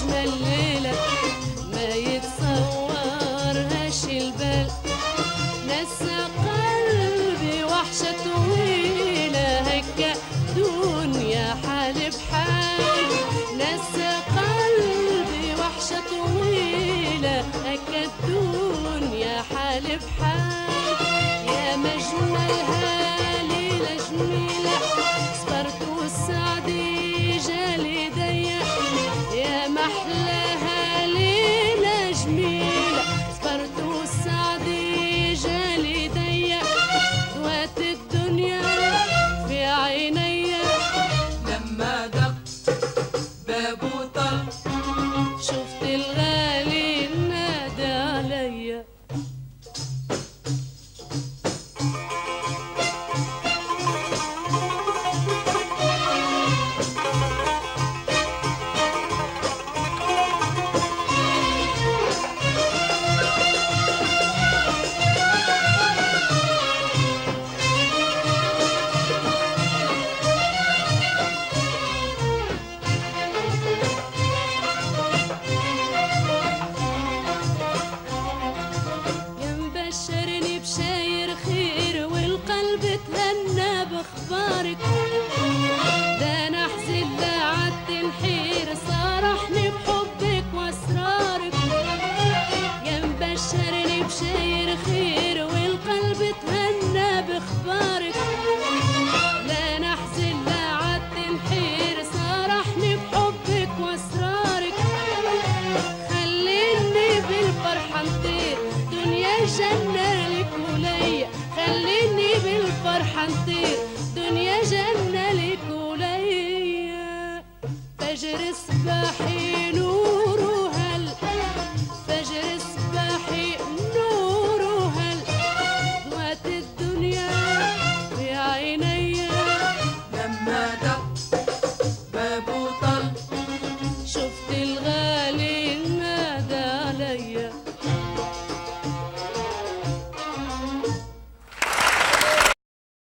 أجمل ليلة ما يتصورهاش البال، نسى قلبي وحشة طويلة هكا دنيا حال بحال، نسى قلبي وحشة طويلة هكا الدنيا حال بحال، يا مجملها ليلة جميلة صبرت والسعدي جالي ضيق، يا محلاها ليلة جميلة صبرت والسعدي جالي ضيق، ضوات الدنيا في عيني لما دق باب وطل شفت الغالي نادى عليا. بشرني بشاير خير والقلب تهنى باخبارك، ده انا احزن لا عدت نحير صارحني بحبك واسرارك، يا مبشرني بشاير خير والقلب تهنى باخبارك، لا انا احزن لا عدت نحير صارحني بحبك واسرارك، خليني بالفرحة نطير دنيا جنة لك وليا، خليني بالفرحة نطير دنيا جنة لك وليا، فجر صباحي